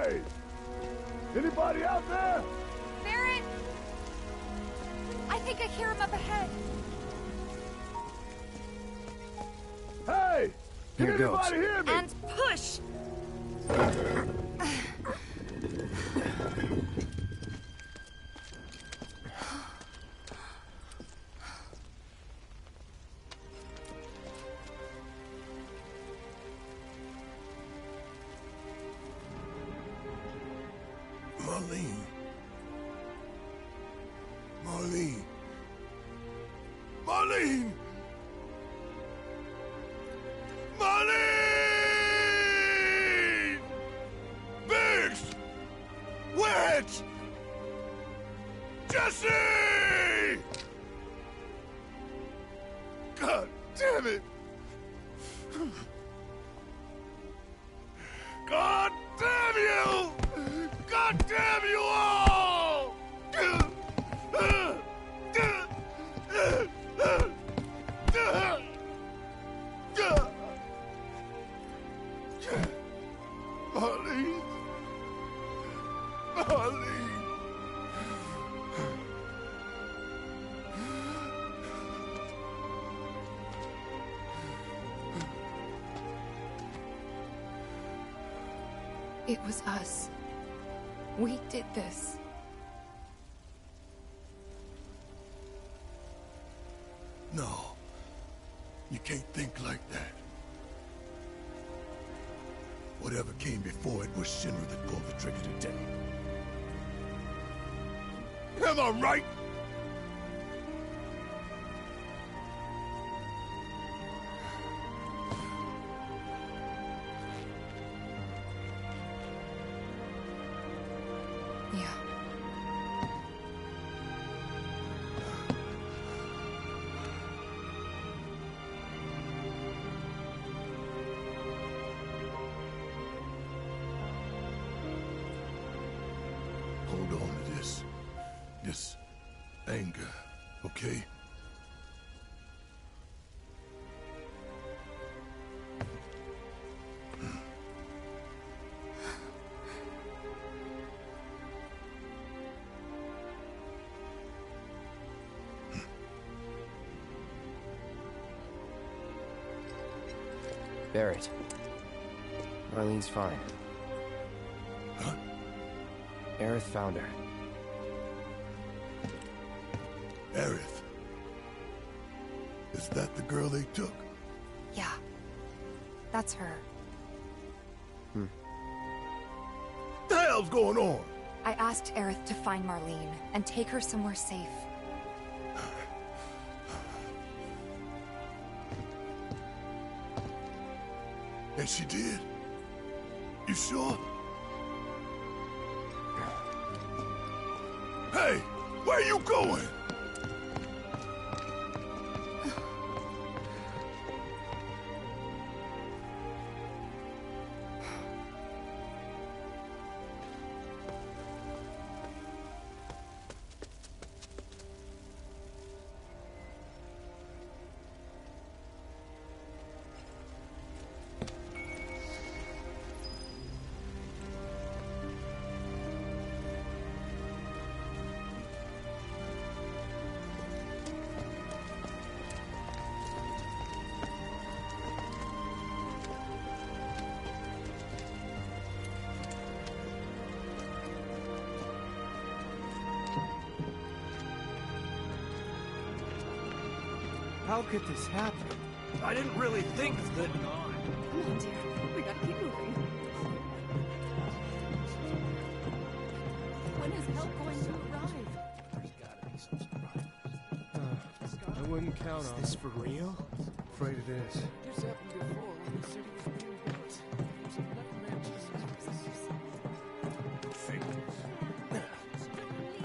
Hey! Anybody out there? Barrett! I think I hear him up ahead. Hey! Can Here goes. anybody hear me? And push! Marlene. Marlene. Marlene! Marlene! Biggs! Wedge! Jesse! God damn it! God damn you! God damn you all! Marlene. Marlene. It was us. We did this. No. You can't think like that. Whatever came before it was Shinra that pulled the trigger today. Am I right? Yeah. Hold on to this anger, okay? Barrett. Marlene's fine. Huh? Aerith found her. Aerith. Is that the girl they took? Yeah. That's her. What the hell's going on? I asked Aerith to find Marlene and take her somewhere safe. And she did? You sure? Hey, where you going? How could this happen? I didn't really think that... Come on, dear. We gotta keep moving. When is help going to arrive? There's gotta be some surprises. I wouldn't count on it. Is this for real? Afraid it is. This happened before when the city was being built. Some black man just...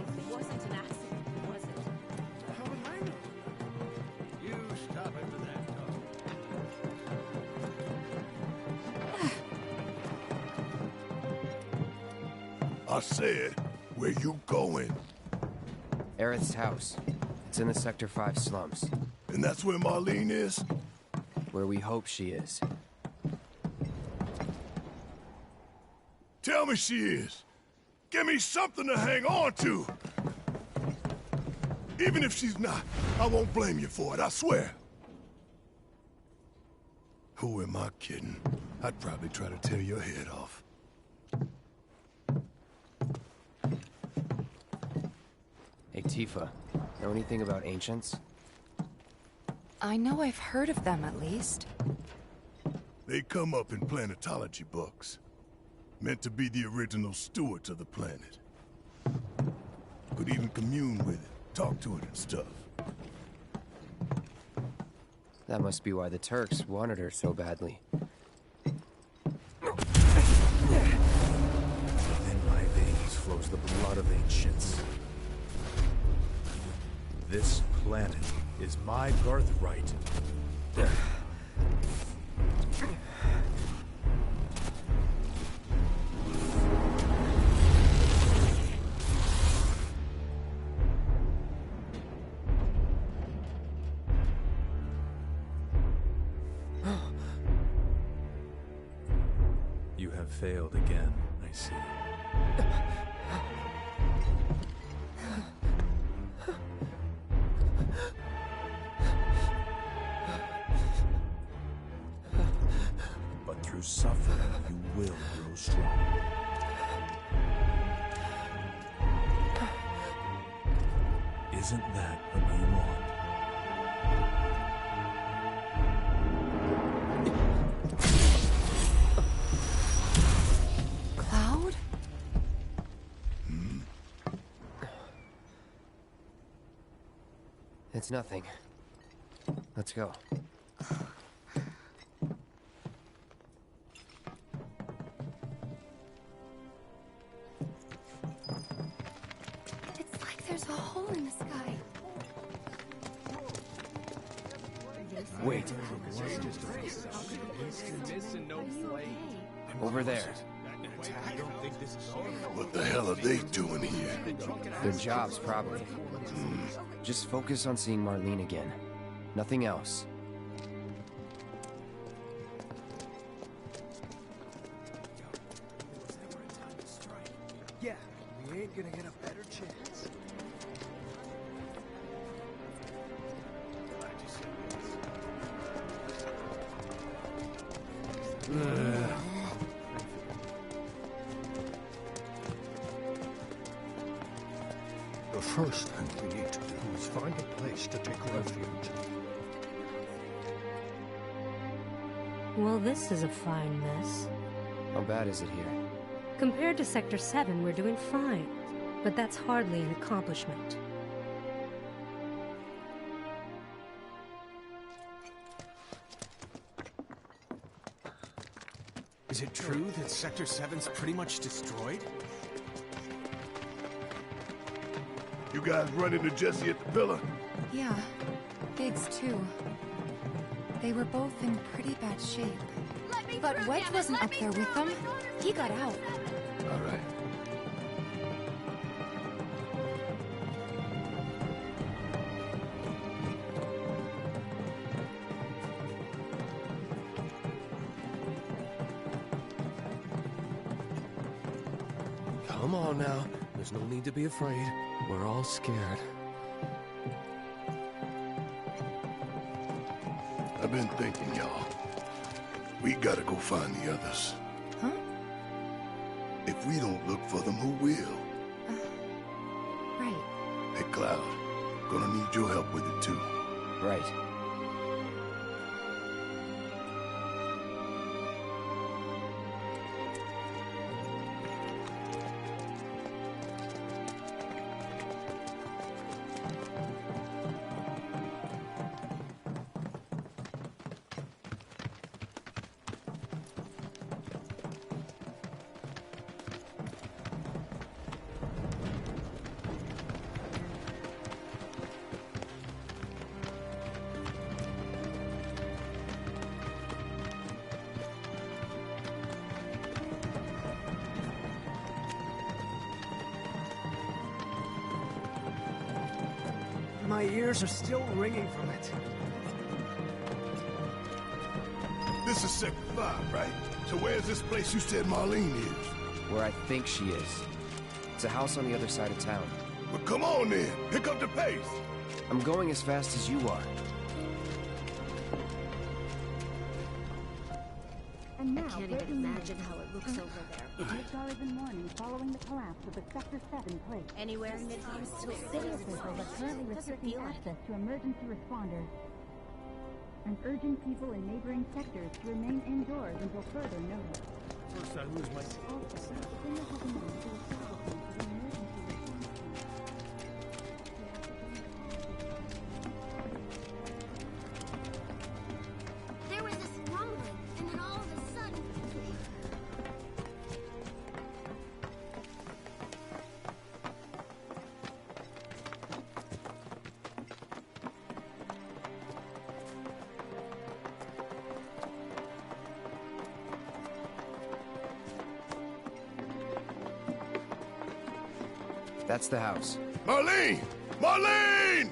It wasn't an accident, was it? How would I know? You stop it with that talk. I said, where you going? Aerith's house. It's in the Sector 5 slums. And that's where Marlene is? Where we hope she is. Tell me she is. Give me something to hang on to. Even if she's not, I won't blame you for it, I swear. Who am I kidding? I'd probably try to tear your head off. Hey, Tifa. Know anything about ancients? I know I've heard of them, at least. They come up in planetology books. Meant to be the original stewards of the planet. Could even commune with it, talk to it and stuff. That must be why the Turks wanted her so badly. In my veins flows the blood of ancients. This planet is my birthright. You have failed again, I see. But through suffering, you will grow strong. Isn't that what you want? Cloud? It's nothing. Let's go. It's like there's a hole in the sky. Wait. Over there. What the hell are they doing here? Their jobs, probably. Just focus on seeing Marlene again. Nothing else. Yeah, we ain't gonna get a better chance. The first thing we need to do is find a place to take refuge. Well, this is a fine mess. How bad is it here? Compared to Sector 7, we're doing fine. But that's hardly an accomplishment. Is it true that Sector 7's pretty much destroyed? You guys run into Jesse at the villa? Yeah, Biggs too. They were both in pretty bad shape. But Wedge wasn't up there with them. He got out. All right. Come on now. There's no need to be afraid. We're all scared. I've been thinking, y'all. We gotta go find the others. Huh? If we don't look for them, who will? Right. Hey, Cloud. Gonna need your help with it, too. Right. My ears are still ringing from it. This is Sector 5, right? So where's this place you said Marlene is? where I think she is. It's a house on the other side of town. But come on then, pick up the pace. I'm going as fast as you are. And now, I can't even imagine how it looks over there. Just hours in morning following the collapse of the Sector 7 place. Anywhere in Midtown still City officials are currently restricting access to emergency responders and urging people in neighboring sectors to remain indoors until further notice. First I lose my... Also, senior has been known to establish the emergency response team. There was this rumbling, and then all of a sudden... That's the house. Marlene! Marlene!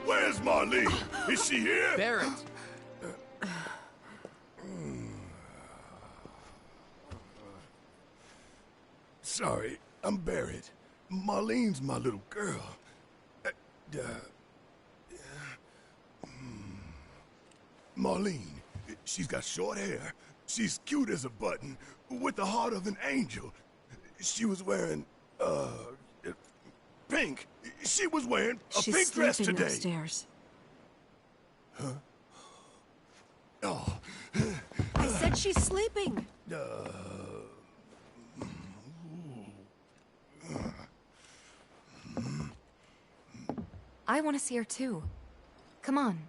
Where's Marlene? Is she here? Barrett! Sorry, I'm Barrett. Marlene's my little girl. Marlene, she's got short hair. She's cute as a button, with the heart of an angel. She was wearing, pink. She was wearing a She's pink dress sleeping today. upstairs. Huh? Oh. I said she's sleeping. I want to see her too. Come on,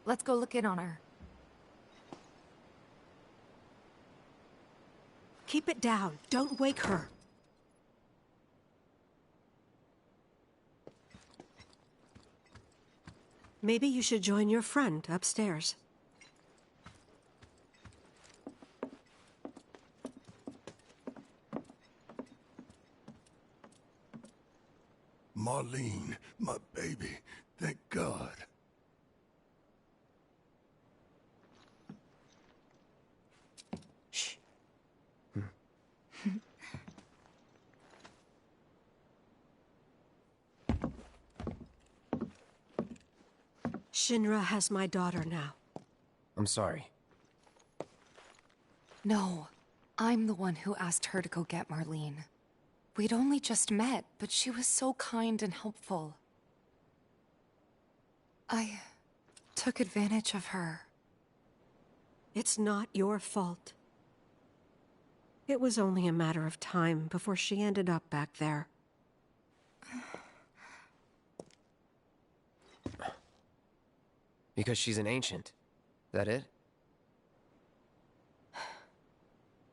let's go look in on her. Keep it down. Don't wake her. Maybe you should join your friend upstairs. Marlene, my baby. Thank God. Shh. Shinra has my daughter now. I'm sorry. No, I'm the one who asked her to go get Marlene. We'd only just met, but she was so kind and helpful. I took advantage of her. It's not your fault. It was only a matter of time before she ended up back there. Because she's an ancient. That it?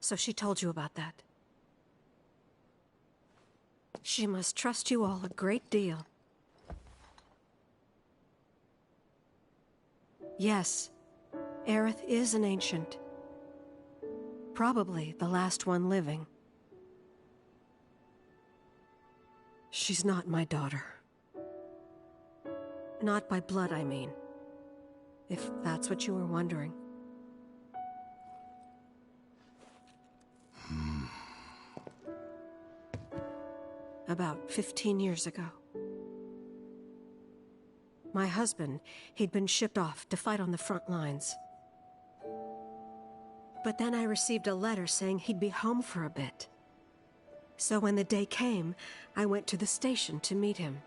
So she told you about that. She must trust you all a great deal. Yes, Aerith is an ancient. Probably the last one living. She's not my daughter. Not by blood, I mean. If that's what you were wondering. About 15 years ago. My husband, he'd been shipped off to fight on the front lines. But then I received a letter saying he'd be home for a bit. So when the day came, I went to the station to meet him.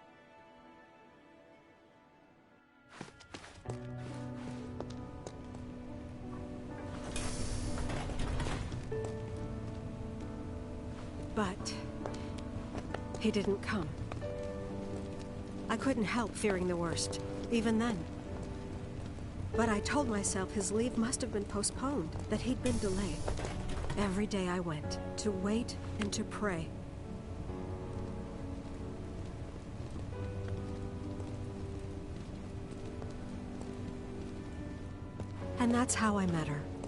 But he didn't come. I couldn't help fearing the worst, even then. But I told myself his leave must have been postponed, that he'd been delayed. Every day I went, to wait and to pray. And that's how I met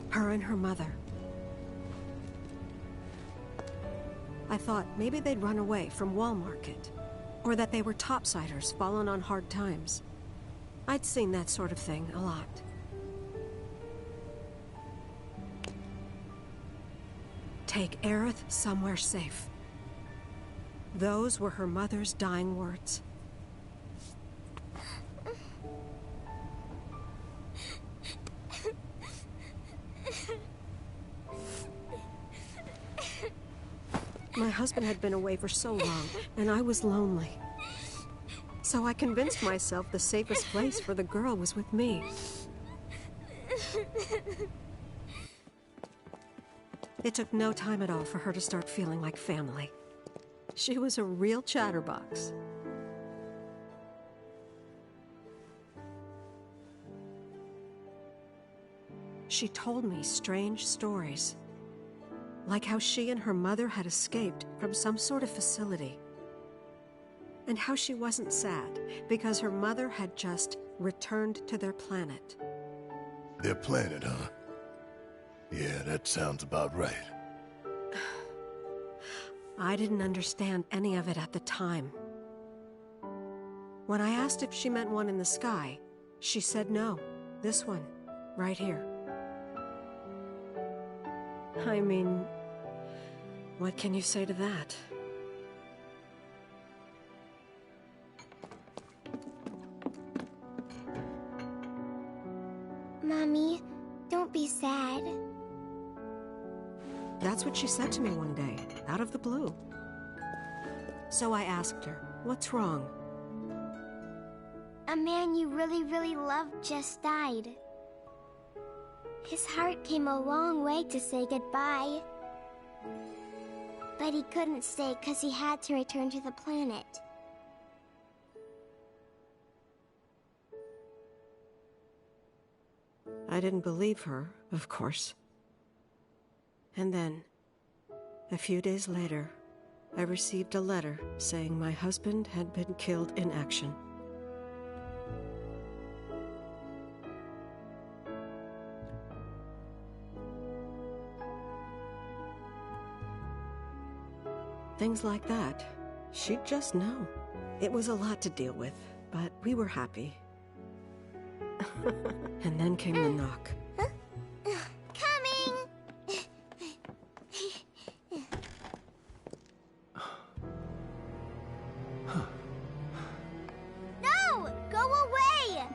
her and her mother. I thought maybe they'd run away from Wall Market, or that they were topsiders fallen on hard times. I'd seen that sort of thing a lot. Take Aerith somewhere safe. Those were her mother's dying words. My husband had been away for so long, and I was lonely. So I convinced myself the safest place for the girl was with me. It took no time at all for her to start feeling like family. She was a real chatterbox. She told me strange stories, like how she and her mother had escaped from some sort of facility, and how she wasn't sad because her mother had just returned to their planet. Their planet, huh? Yeah, that sounds about right. I didn't understand any of it at the time. When I asked if she meant one in the sky, she said no. This one, right here. I mean, what can you say to that? Mommy, don't be sad. That's what she said to me one day, out of the blue. So I asked her, what's wrong? A man you really, really loved just died. His heart came a long way to say goodbye. But he couldn't stay because he had to return to the planet. I didn't believe her, of course. And then, a few days later, I received a letter saying my husband had been killed in action. Things like that, she'd just know. It was a lot to deal with, but we were happy. And then came the knock. Coming! No! Go away!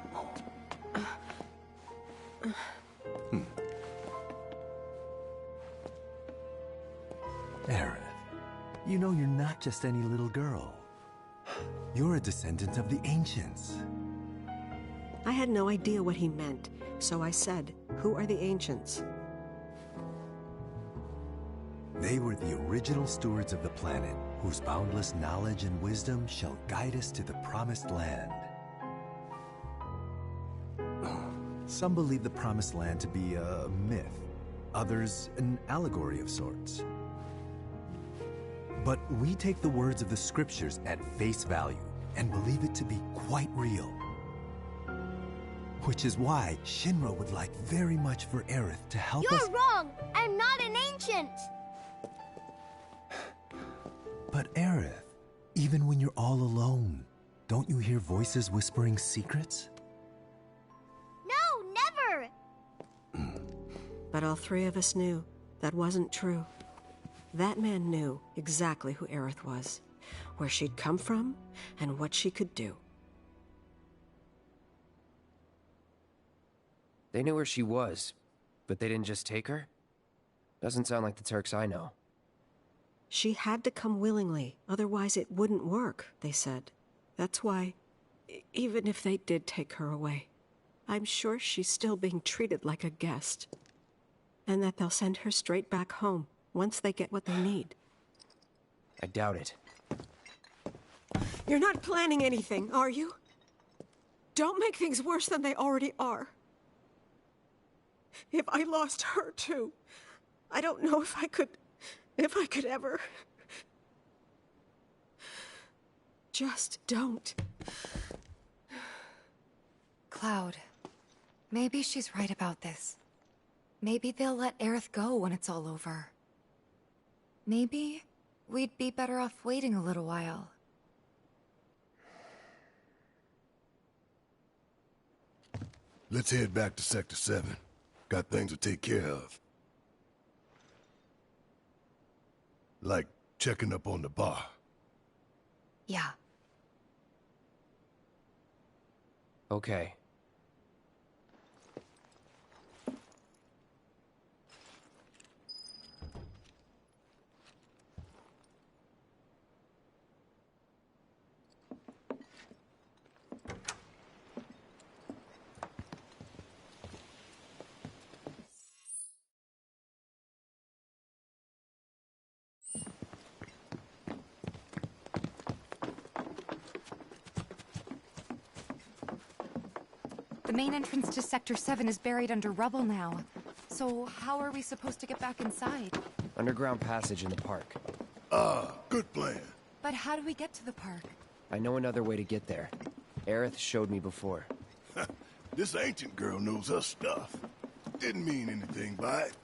Aerith, you know you're not just any little girl. You're a descendant of the Ancients. I had no idea what he meant, so I said, "Who are the Ancients?" They were the original stewards of the planet, whose boundless knowledge and wisdom shall guide us to the Promised Land. Some believe the Promised Land to be a myth, others an allegory of sorts. But we take the words of the scriptures at face value and believe it to be quite real. Which is why Shinra would like very much for Aerith to help us— You're wrong! I'm not an ancient! But Aerith, even when you're all alone, don't you hear voices whispering secrets? No, never! But all three of us knew that wasn't true. That man knew exactly who Aerith was, where she'd come from, and what she could do. They knew where she was, but they didn't just take her? Doesn't sound like the Turks I know. She had to come willingly, otherwise it wouldn't work, they said. That's why, even if they did take her away, I'm sure she's still being treated like a guest. And that they'll send her straight back home once they get what they need. I doubt it. You're not planning anything, are you? Don't make things worse than they already are. If I lost her too, I don't know if I could ever. Just don't. Cloud, maybe she's right about this. Maybe they'll let Aerith go when it's all over. Maybe we'd be better off waiting a little while. Let's head back to Sector 7. Got things to take care of. Like checking up on the bar. Yeah. Okay. The main entrance to Sector 7 is buried under rubble now. So how are we supposed to get back inside? Underground passage in the park. Ah, good plan. But how do we get to the park? I know another way to get there. Aerith showed me before. This ancient girl knows her stuff. Didn't mean anything by it.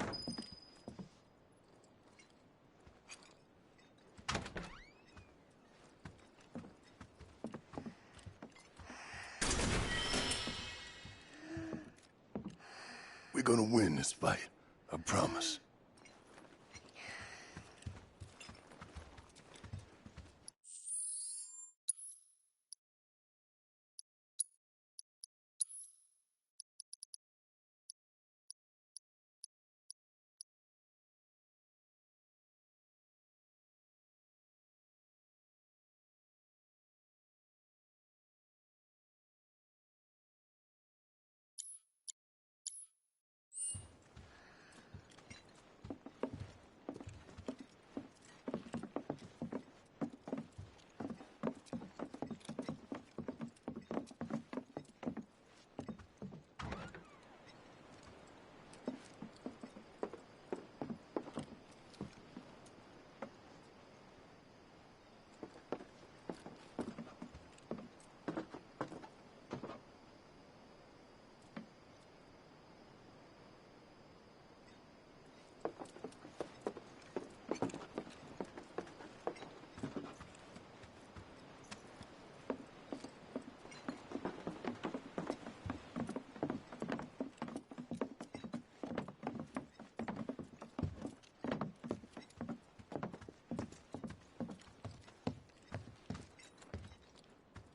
We're gonna win this fight. I promise.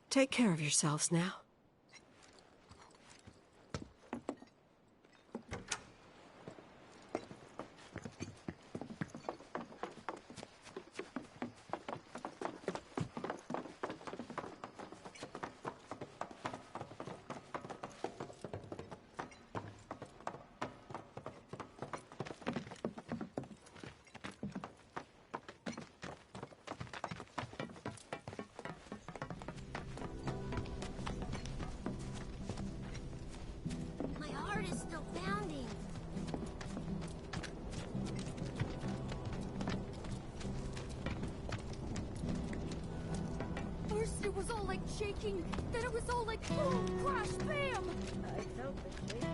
Take care of yourselves now. My heart is still pounding. First it was all like shaking, then it was all like boom, crash, bam! I felt the shaking.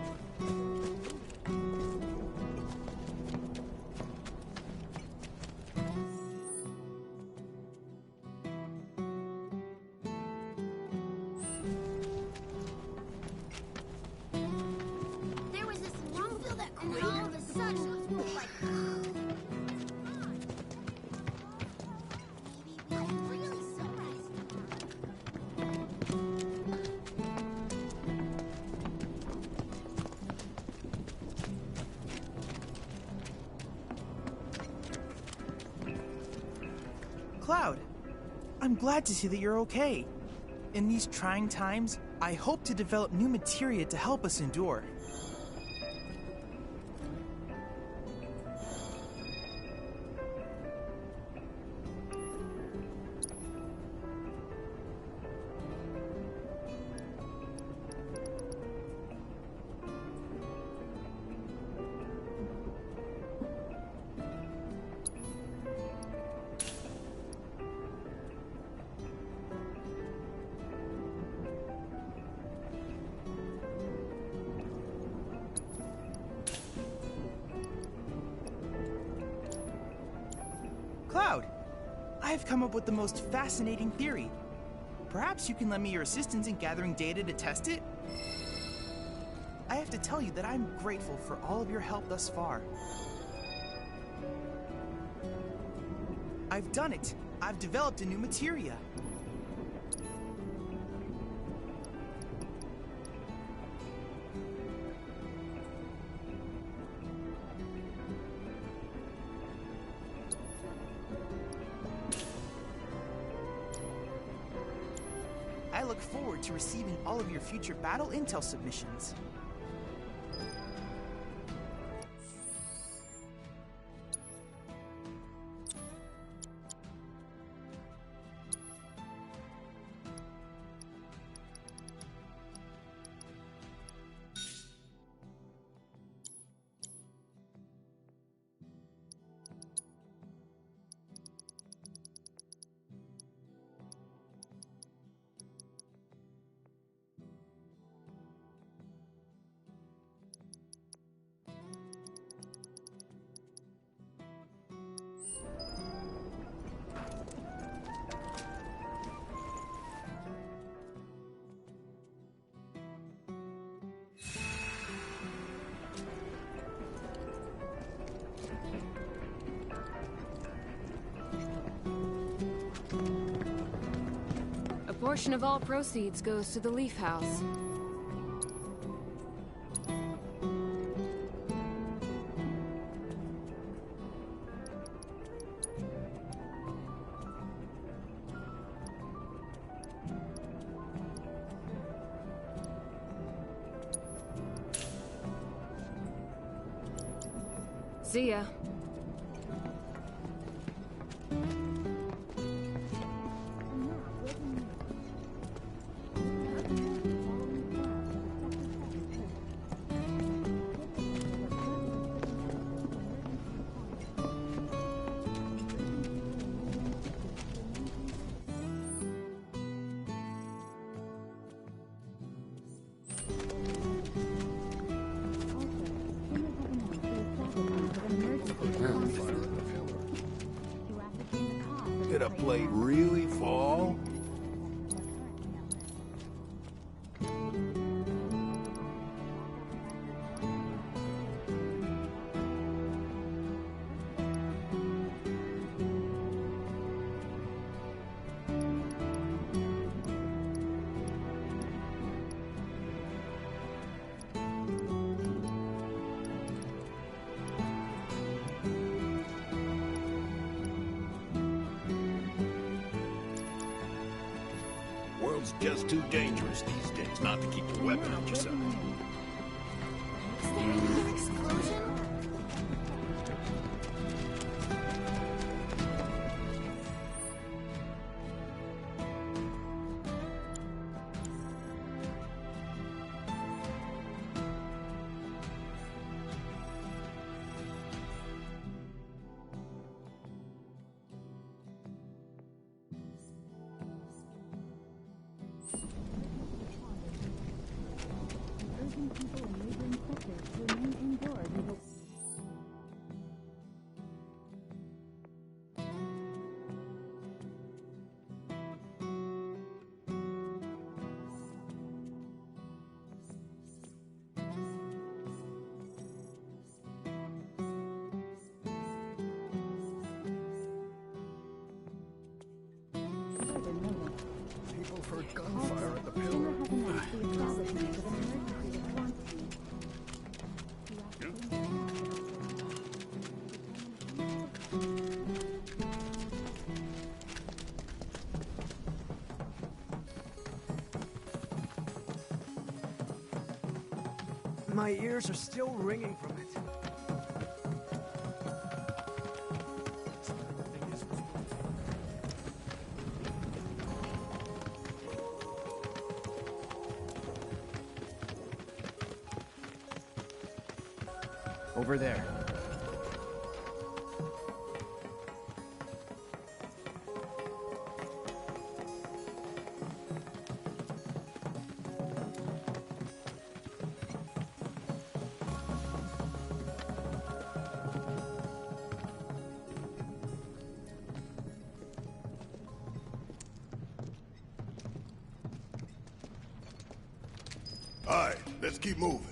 There was this rumble, and then all of a sudden, it was like... Maybe we could really surprise them. Cloud, I'm glad to see that you're okay. In these trying times, I hope to develop new materia to help us endure. I've come up with the most fascinating theory. Perhaps you can lend me your assistance in gathering data to test it? I have to tell you that I'm grateful for all of your help thus far. I've done it! I've developed a new materia. I look forward to receiving all of your future battle intel submissions. A portion of all proceeds goes to the Leaf House. See ya. Did a plate really fall? World's just too dangerous these days not to keep a weapon at your side. Is there another explosion? Urging people in neighboring sectors to remain indoors until... People heard gunfire at the pillar. My ears are still ringing from it. Over there. All right, let's keep moving.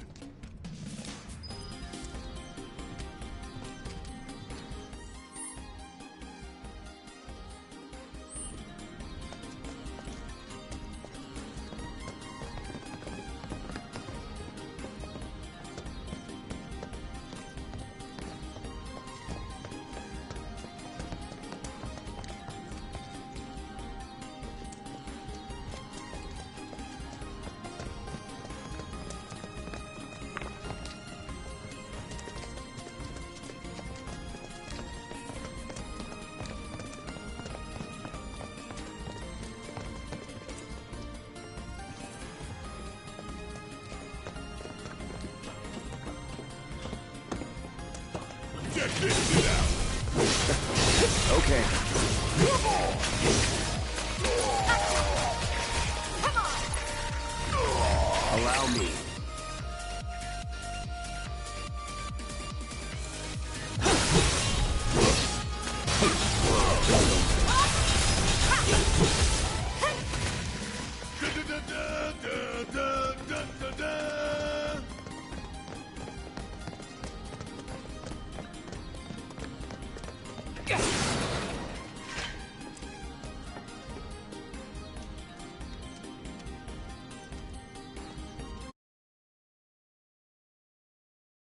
Check this shit!